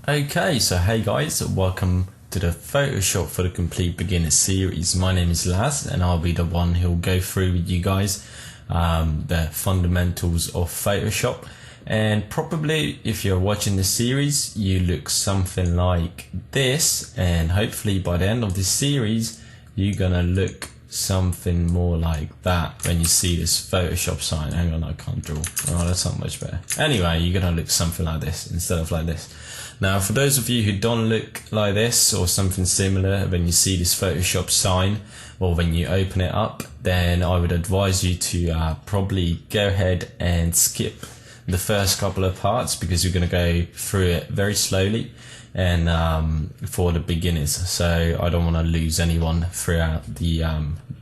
Okay, so hey guys, welcome to the Photoshop for the Complete Beginner series. My name is Laz and I'll be the one who'll go through with you guys the fundamentals of Photoshop. And probably if you're watching this series, you look something like this, and hopefully by the end of this series, you're gonna look something more like that when you see this Photoshop sign. Hang on, I can't draw. Oh, that's not much better. Anyway, you're gonna look something like this instead of like this. Now, for those of you who don't look like this or something similar, when you see this Photoshop sign or when you open it up, then I would advise you to probably go ahead and skip the first couple of parts, because you're going to go through it very slowly and for the beginners. So I don't want to lose anyone throughout the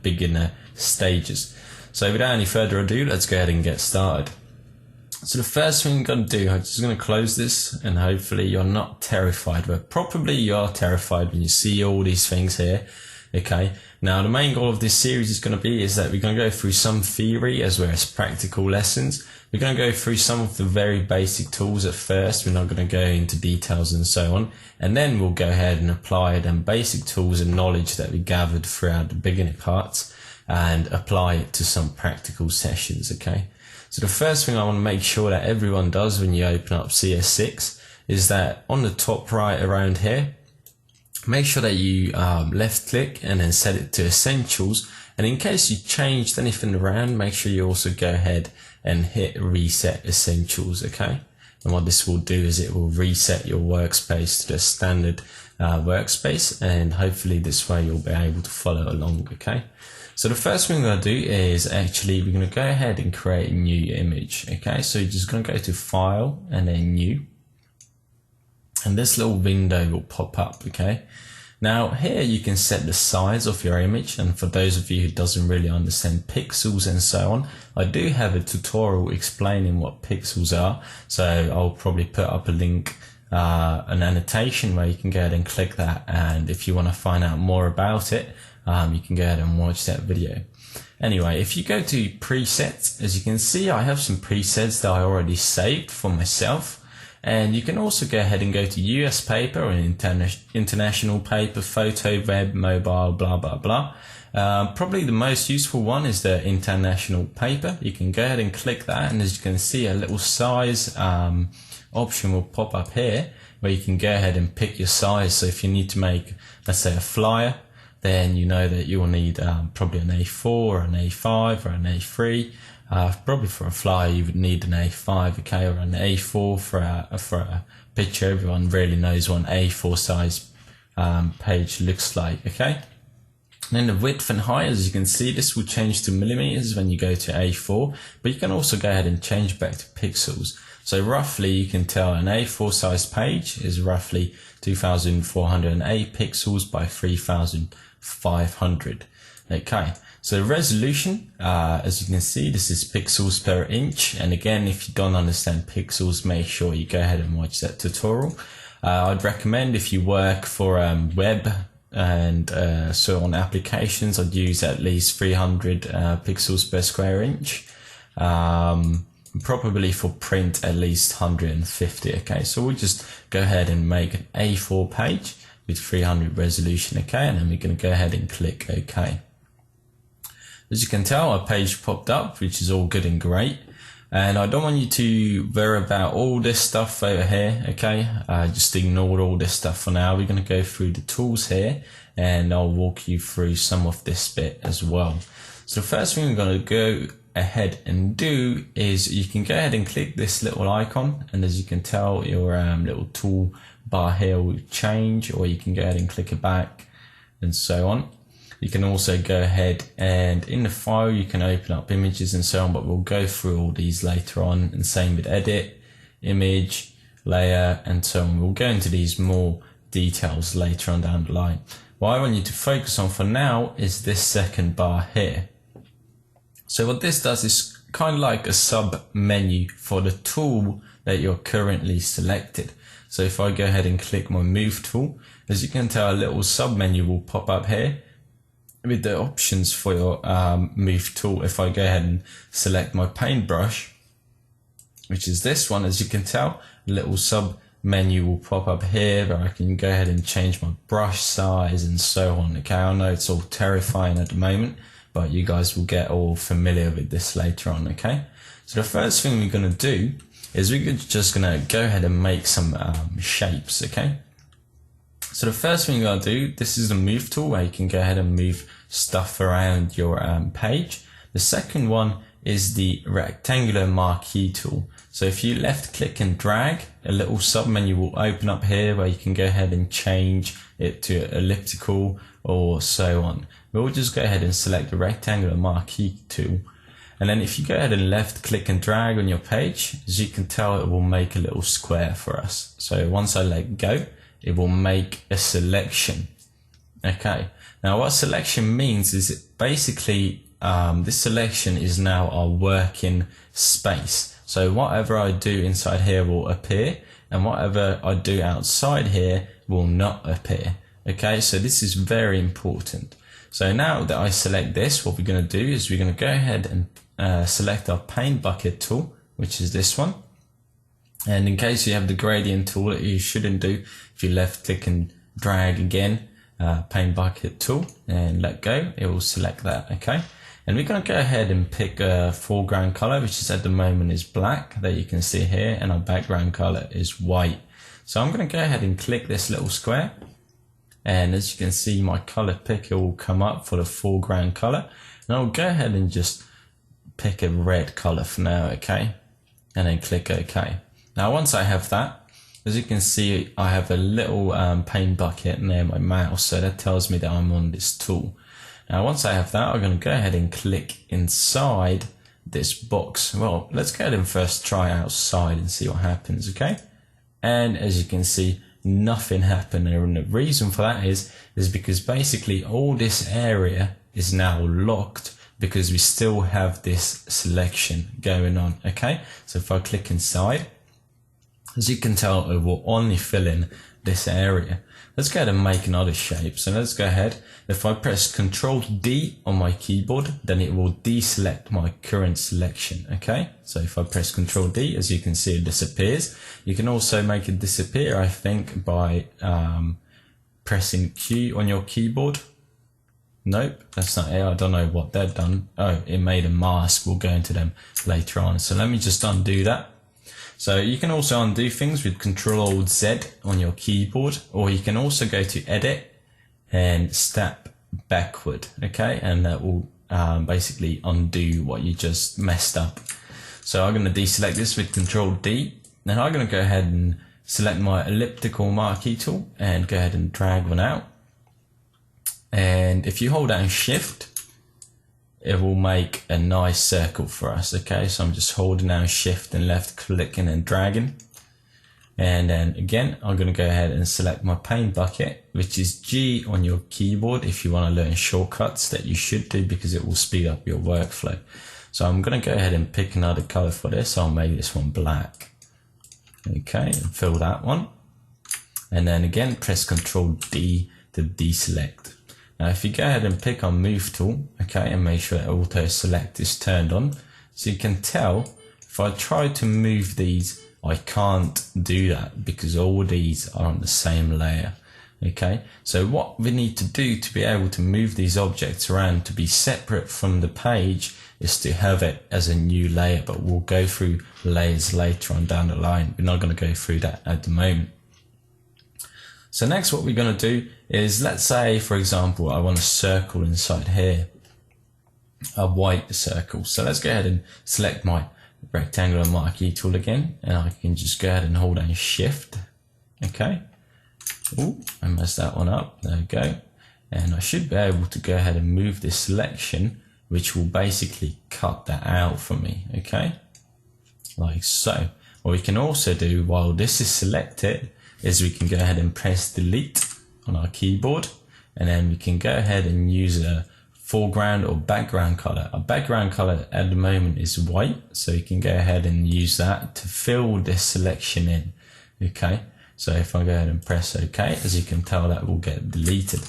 beginner stages. So without any further ado, let's go ahead and get started. So the first thing you're going to do, I'm just going to close this, and hopefully you're not terrified, but probably you are terrified when you see all these things here. Okay, now the main goal of this series is going to be that we're going to go through some theory as well as practical lessons. We're going to go through some of the very basic tools at first. We're not going to go into details and so on, and then we'll go ahead and apply them basic tools and knowledge that we gathered throughout the beginning parts and apply it to some practical sessions. Okay. So the first thing I want to make sure that everyone does when you open up CS6 is that on the top right around here, make sure that you left click and then set it to Essentials. And in case you changed anything around, make sure you also go ahead and hit Reset Essentials, okay? And what this will do is it will reset your workspace to the standard workspace, and hopefully this way you'll be able to follow along, okay? So the first thing we're going to do is actually we're going to go ahead and create a new image. Okay, so you're just going to go to File and then New, and this little window will pop up. Okay, now here you can set the size of your image, and for those of you who doesn't really understand pixels and so on, I do have a tutorial explaining what pixels are, so I'll probably put up a link, an annotation where you can go ahead and click that, and if you want to find out more about it, you can go ahead and watch that video. Anyway, if you go to presets, as you can see, I have some presets that I already saved for myself. And you can also go ahead and go to US paper or international paper, photo, web, mobile, blah, blah, blah. Probably the most useful one is the international paper. You can go ahead and click that, and as you can see, a little size option will pop up here where you can go ahead and pick your size. So if you need to make, let's say, a flyer, then you know that you will need probably an A4 or an A5 or an A3. Probably for a flyer you would need an A5, okay, or an A4 for a picture. Everyone really knows what an A4 size page looks like, okay. And then the width and height, as you can see, this will change to millimeters when you go to A4, but you can also go ahead and change back to pixels. So roughly you can tell an A4 size page is roughly 2408 pixels by 3500. Okay, so resolution, as you can see, this is pixels per inch. And again, if you don't understand pixels, make sure you go ahead and watch that tutorial. I'd recommend if you work for web and so on applications, I'd use at least 300 pixels per square inch. Probably for print at least 150. Okay, so we'll just go ahead and make an A4 page with 300 resolution. Okay, and then we're going to go ahead and click OK. As you can tell, our page popped up, which is all good and great. And I don't want you to worry about all this stuff over here. Okay, just ignore all this stuff for now. We're going to go through the tools here, and I'll walk you through some of this bit as well. So the first thing we're going to go ahead and do is you can go ahead and click this little icon, and as you can tell, your little tool bar here will change, or you can go ahead and click it back and so on. You can also go ahead and in the file you can open up images and so on, but we'll go through all these later on, and same with edit, image, layer and so on. We'll go into these more details later on down the line. What I want you to focus on for now is this second bar here. So what this does is kind of like a sub menu for the tool that you're currently selected. So if I go ahead and click my move tool, as you can tell, a little sub menu will pop up here with the options for your move tool. If I go ahead and select my paintbrush, which is this one, as you can tell, a little sub menu will pop up here where I can go ahead and change my brush size and so on. Okay, I know it's all terrifying at the moment, but you guys will get all familiar with this later on. Okay, so the first thing we're going to do is we're just going to go ahead and make some shapes. Okay, so the first thing you're going to do, this is the move tool where you can go ahead and move stuff around your page. The second one is the rectangular marquee tool. So if you left click and drag, a little sub menu will open up here where you can go ahead and change it to elliptical or so on. We'll just go ahead and select the rectangular marquee tool. And then if you go ahead and left click and drag on your page, as you can tell, it will make a little square for us. So once I let go, it will make a selection. Okay, now what selection means is it basically this selection is now our working space. So whatever I do inside here will appear, and whatever I do outside here will not appear. Okay, so this is very important. So now that I select this, what we're going to do is we're going to go ahead and select our paint bucket tool, which is this one. And in case you have the gradient tool, that you shouldn't do, if you left click and drag again, paint bucket tool and let go, it will select that. Okay, and we're going to go ahead and pick a foreground color, which is at the moment is black, that you can see here, and our background color is white. So I'm going to go ahead and click this little square, and as you can see, my color picker will come up for the foreground color, and I'll go ahead and just pick a red color for now. Okay, and then click OK. Now once I have that, as you can see, I have a little paint bucket near my mouse, so that tells me that I'm on this tool. Now once I have that, I'm going to go ahead and click inside this box. Well, let's go ahead and first try outside and see what happens. Okay, and as you can see, nothing happened there, and the reason for that is because basically all this area is now locked because we still have this selection going on. Okay, so if I click inside, as you can tell, it will only fill in this area. Let's go ahead and make another shape. So let's go ahead. If I press Ctrl D on my keyboard, then it will deselect my current selection. Okay, so if I press Ctrl D, as you can see, it disappears. You can also make it disappear, I think, by pressing Q on your keyboard. Nope, that's not it. I don't know what they've done. Oh, it made a mask. We'll go into them later on. So let me just undo that. So you can also undo things with Ctrl-Alt-Z on your keyboard, or you can also go to Edit and Step Backward, okay, and that will basically undo what you just messed up. So I'm going to deselect this with Ctrl-D, then I'm going to go ahead and select my elliptical marquee tool and go ahead and drag one out. And if you hold down Shift, it will make a nice circle for us. Okay, so I'm just holding down Shift and left clicking and dragging. And then again, I'm going to go ahead and select my paint bucket, which is G on your keyboard if you want to learn shortcuts, that you should do because it will speed up your workflow. So I'm going to go ahead and pick another color for this. I'll make this one black. Okay, and fill that one. And then again, press Ctrl D to deselect. Now if you go ahead and pick on Move tool, okay, and make sure that Auto Select is turned on, so you can tell if I try to move these, I can't do that because all these are on the same layer. Okay, so what we need to do to be able to move these objects around to be separate from the page is to have it as a new layer, but we'll go through layers later on down the line. We're not going to go through that at the moment. So next what we're going to do is, let's say for example I want a circle inside here, a white circle. So let's go ahead and select my rectangular marquee tool again, and I can just go ahead and hold down Shift. Okay, ooh, I messed that one up, there we go. And I should be able to go ahead and move this selection, which will basically cut that out for me. Okay, like so. What we can also do while this is selected is we can go ahead and press Delete on our keyboard, and then we can go ahead and use a foreground or background color. Our background color at the moment is white, so you can go ahead and use that to fill this selection in. Okay, so if I go ahead and press OK, as you can tell, that will get deleted.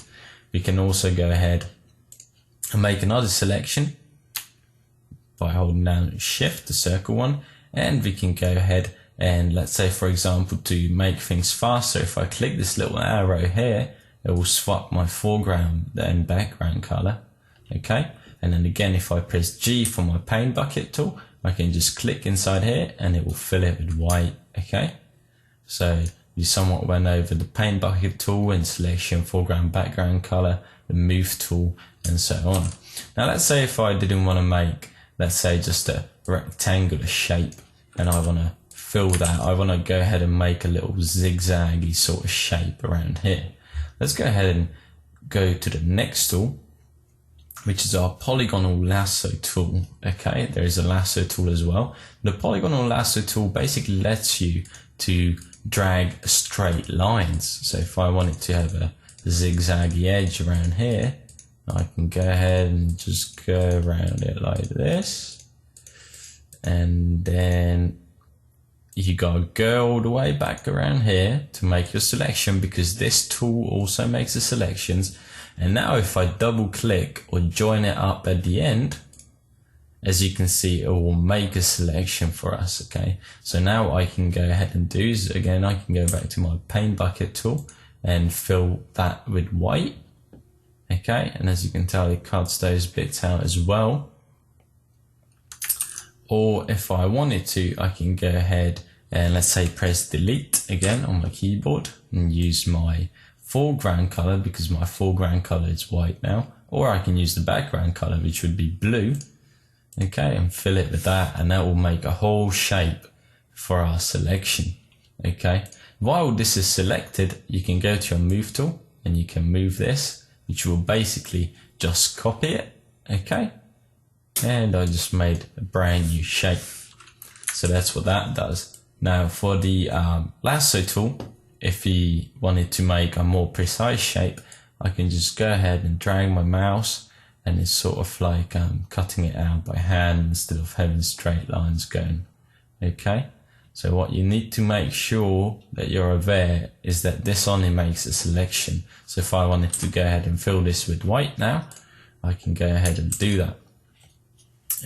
We can also go ahead and make another selection by holding down Shift, the circle one, and we can go ahead And let's say, for example, to make things faster, if I click this little arrow here, it will swap my foreground and background color. Okay, and then again, if I press G for my paint bucket tool, I can just click inside here and it will fill it with white. Okay, so you somewhat went over the paint bucket tool and selection, foreground, background color, the move tool, and so on. Now let's say if I didn't want to make, let's say, just a rectangular shape, and I want to fill that, I want to go ahead and make a little zigzaggy sort of shape around here. Let's go ahead and go to the next tool, which is our polygonal lasso tool. Okay, there is a lasso tool as well. The polygonal lasso tool basically lets you to drag straight lines. So if I wanted to have a zigzaggy edge around here, I can go ahead and just go around it like this, and then you gotta go all the way back around here to make your selection, because this tool also makes the selections. And now if I double click or join it up at the end, as you can see, it will make a selection for us. Okay, so now I can go ahead and do is, again, I can go back to my paint bucket tool and fill that with white. Okay, and as you can tell, it cuts those bits out as well. Or if I wanted to, I can go ahead and, let's say, press delete again on my keyboard and use my foreground color, because my foreground color is white now. Or I can use the background color, which would be blue. Okay, and fill it with that, and that will make a whole shape for our selection. Okay, while this is selected, you can go to your move tool and you can move this, which will basically just copy it. Okay, and I just made a brand new shape. So that's what that does. Now for the lasso tool, if you wanted to make a more precise shape, I can just go ahead and drag my mouse, and it's sort of like cutting it out by hand instead of having straight lines going. Okay, so what you need to make sure that you're aware is that this only makes a selection. So if I wanted to go ahead and fill this with white now, I can go ahead and do that.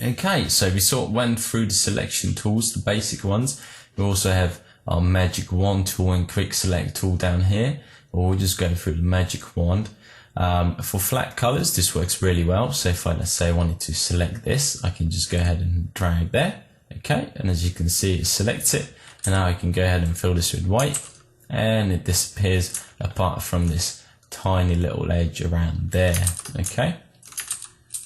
Okay, so we sort of went through the selection tools, the basic ones. We also have our magic wand tool and quick select tool down here, or we'll just go through the magic wand. For flat colors, this works really well. So if I, let's say, I wanted to select this, I can just go ahead and drag there. Okay, and as you can see, it selects it, and now I can go ahead and fill this with white, and it disappears apart from this tiny little edge around there. Okay,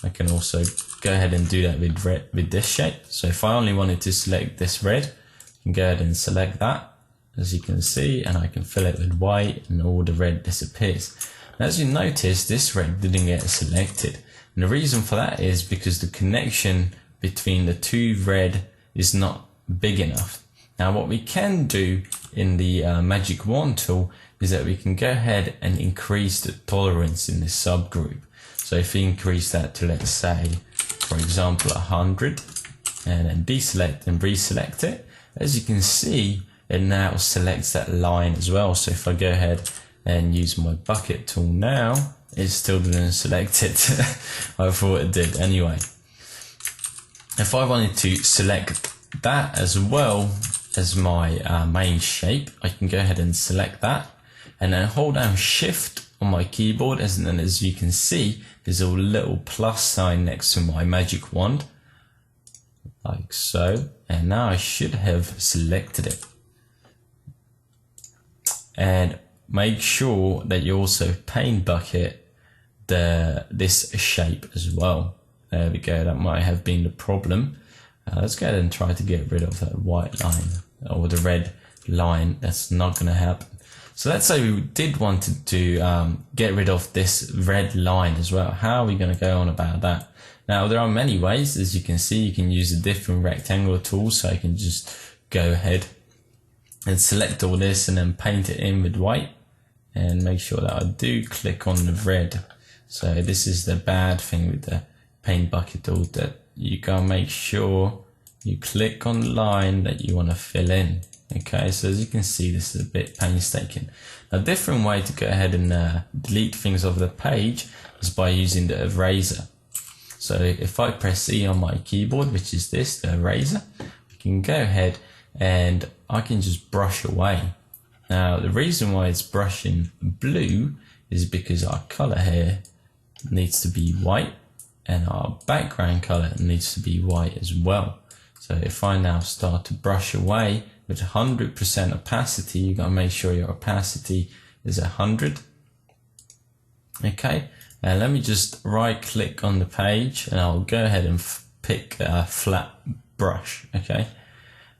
I can also go ahead and do that with red, with this shape. So if I only wanted to select this red, I can go ahead and select that, as you can see, and I can fill it with white, and all the red disappears. And as you notice, this red didn't get selected, and the reason for that is because the connection between the two red is not big enough. Now what we can do in the magic wand tool is that we can go ahead and increase the tolerance in this subgroup. So if we increase that to, let's say, for example, 100, and then deselect and reselect it, as you can see, it now selects that line as well. So if I go ahead and use my bucket tool now, it still didn't select it. I thought it did anyway. If I wanted to select that as well as my main shape, I can go ahead and select that, and then hold down Shift on my keyboard, and then as you can see, there's a little plus sign next to my magic wand, like so, and now I should have selected it. And make sure that you also paint bucket this shape as well. There we go, that might have been the problem. Let's go ahead and try to get rid of that white line, or the red line. That's not going to happen. So let's say we did want to get rid of this red line as well. How are we going to go on about that? Now there are many ways. As you can see, you can use a different rectangular tool. So I can just go ahead and select all this and then paint it in with white, and make sure that I do click on the red. So this is the bad thing with the paint bucket tool, that you gotta make sure you click on the line that you want to fill in. Okay, so as you can see, this is a bit painstaking. A different way to go ahead and delete things off the page is by using the eraser. So if I press E on my keyboard, which is this, the eraser, I can go ahead and I can just brush away. Now the reason why it's brushing blue is because our color here needs to be white and our background color needs to be white as well. So if I now start to brush away with 100% opacity, you gotta make sure your opacity is 100. Okay, now let me just right click on the page and I'll go ahead and pick a flat brush, okay,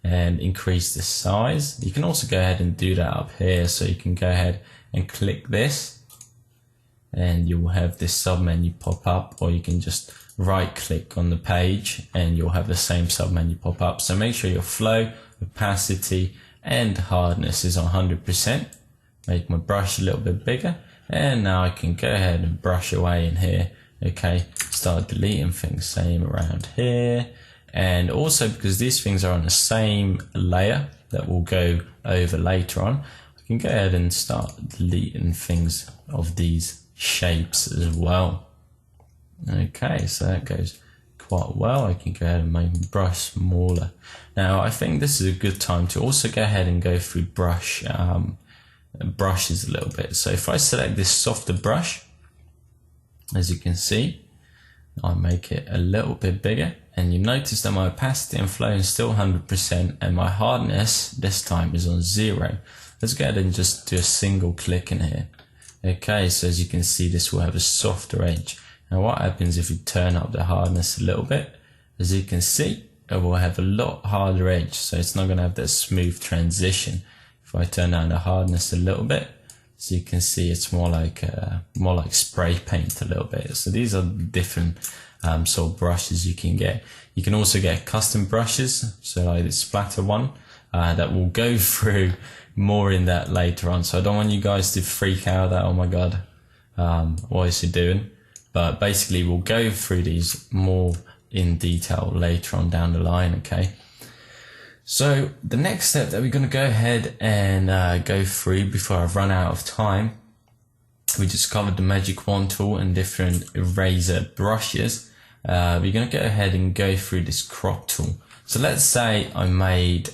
and increase the size. You can also go ahead and do that up here, so you can go ahead and click this and you'll have this sub menu pop up, or you can just right click on the page and you'll have the same sub menu pop up. So make sure your flow, opacity and hardness is 100%. Make my brush a little bit bigger, and now I can go ahead and brush away in here. Okay, start deleting things, same around here. And also, because these things are on the same layer that will go over later on, I can go ahead and start deleting things of these shapes as well. Okay, so that goes quite well. I can go ahead and make my brush smaller. Now I think this is a good time to also go ahead and go through brushes a little bit. So if I select this softer brush, as you can see, I make it a little bit bigger, and you notice that my opacity and flow is still 100% and my hardness this time is on 0. Let's go ahead and just do a single click in here. Okay, so as you can see, this will have a softer edge. Now what happens if you turn up the hardness a little bit? As you can see, it will have a lot harder edge, so it's not going to have that smooth transition. If I turn down the hardness a little bit, so you can see it's more like spray paint a little bit. So these are different sort of brushes you can get. You can also get custom brushes, so like the splatter one, that will go through more in that later on. So I don't want you guys to freak out that, oh my god, what is he doing? But basically we'll go through these more in detail later on down the line, okay? So the next step that we're going to go ahead and go through before I run out of time, we just covered the magic wand tool and different eraser brushes. We're going to go ahead and go through this crop tool. So let's say I made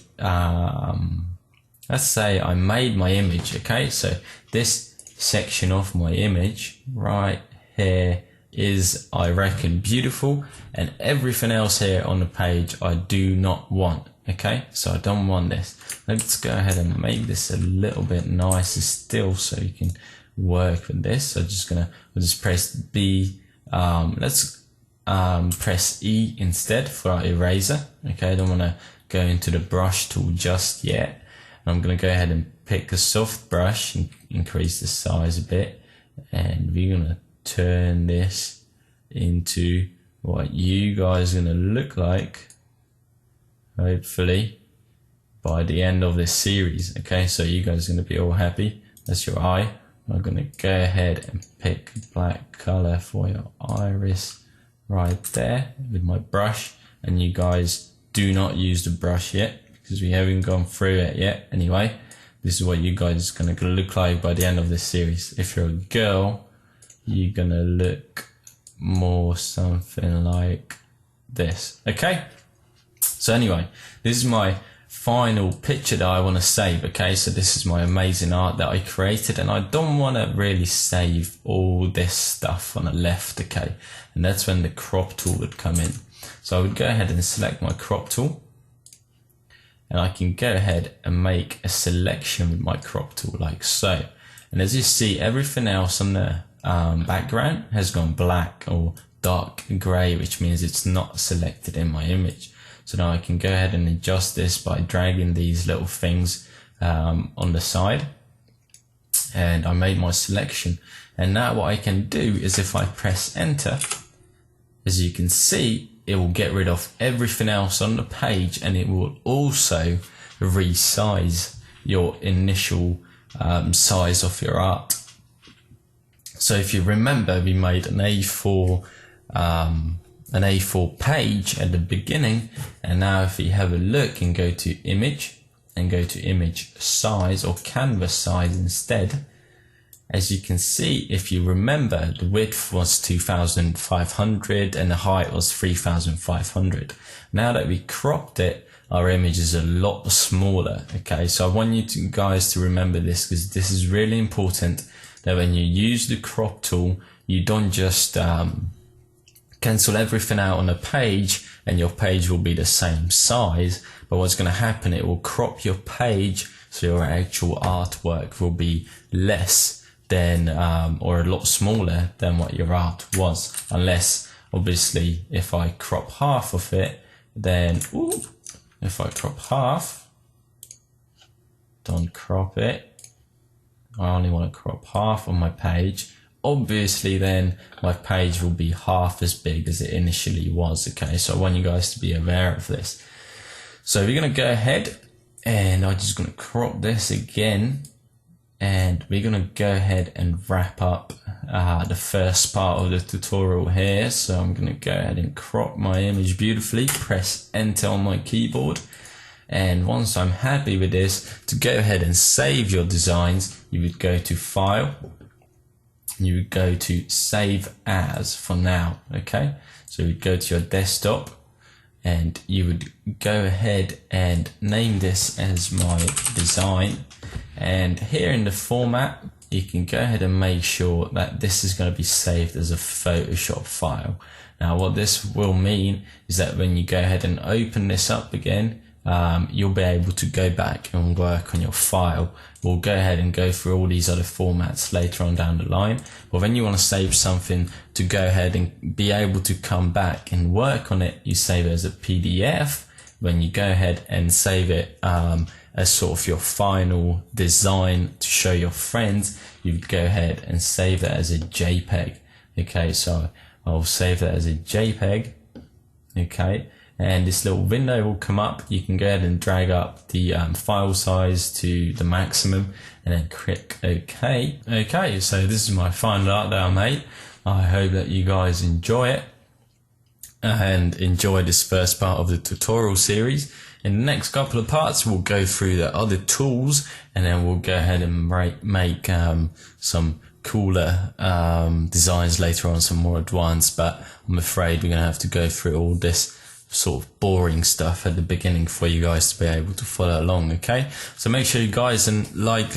my image, okay? So this section of my image right here is, I reckon, beautiful, and everything else here on the page I do not want. Okay, so I don't want this. Let's go ahead and make this a little bit nicer still, so you can work with this. So we'll just press B. Let's press E instead for our eraser. Okay, I don't want to go into the brush tool just yet. I'm going to go ahead and pick a soft brush and increase the size a bit, and we're going to turn this into what you guys are going to look like, hopefully, by the end of this series. Okay, so you guys are going to be all happy. That's your eye. I'm going to go ahead and pick a black color for your iris right there with my brush, and you guys do not use the brush yet because we haven't gone through it yet. Anyway, this is what you guys are going to look like by the end of this series. If you're a girl, you're going to look more something like this. Okay, so anyway, this is my final picture that I want to save. Okay, so this is my amazing art that I created, and I don't want to really save all this stuff on the left. Okay, and that's when the crop tool would come in. So I would go ahead and select my crop tool, and I can go ahead and make a selection with my crop tool like so. And as you see, everything else on the background has gone black or dark grey, which means it's not selected in my image. So now I can go ahead and adjust this by dragging these little things on the side, and I made my selection. And now what I can do is, if I press enter, as you can see, it will get rid of everything else on the page, and it will also resize your initial size of your art. So if you remember, we made an A4 page at the beginning, and now if you have a look and go to image and go to image size or canvas size instead, as you can see, if you remember, the width was 2500 and the height was 3500. Now that we cropped it, our image is a lot smaller. Okay, so I want you guys to remember this, because this is really important, that when you use the crop tool, you don't just cancel everything out on a page and your page will be the same size. But what's going to happen, it will crop your page so your actual artwork will be less than or a lot smaller than what your art was, unless obviously if I crop half of it, then if I crop half, don't crop it, I only want to crop half on my page, obviously then my page will be half as big as it initially was. Okay, so I want you guys to be aware of this. So we're going to go ahead and I'm just going to crop this again, and we're going to go ahead and wrap up the first part of the tutorial here. So I'm going to go ahead and crop my image beautifully, press enter on my keyboard, and once I'm happy with this, to go ahead and save your designs, you would go to File, you would go to Save As for now. Okay, so you'd go to your desktop and you would go ahead and name this as my design, and here in the format you can go ahead and make sure that this is going to be saved as a Photoshop file. Now what this will mean is that when you go ahead and open this up again, you'll be able to go back and work on your file. We'll go ahead and go through all these other formats later on down the line, but when you want to save something to go ahead and be able to come back and work on it, you save it as a PDF. When you go ahead and save it as sort of your final design to show your friends, you would go ahead and save it as a JPEG. Okay, so I'll save that as a JPEG. Okay, and this little window will come up. You can go ahead and drag up the file size to the maximum and then click OK. Okay, so this is my final art that I made. I hope that you guys enjoy it and enjoy this first part of the tutorial series. In the next couple of parts, we'll go through the other tools, and then we'll go ahead and make some cooler designs later on, some more advanced, but I'm afraid we're going to have to go through all this sort of boring stuff at the beginning for you guys to be able to follow along. Okay, so make sure you guys like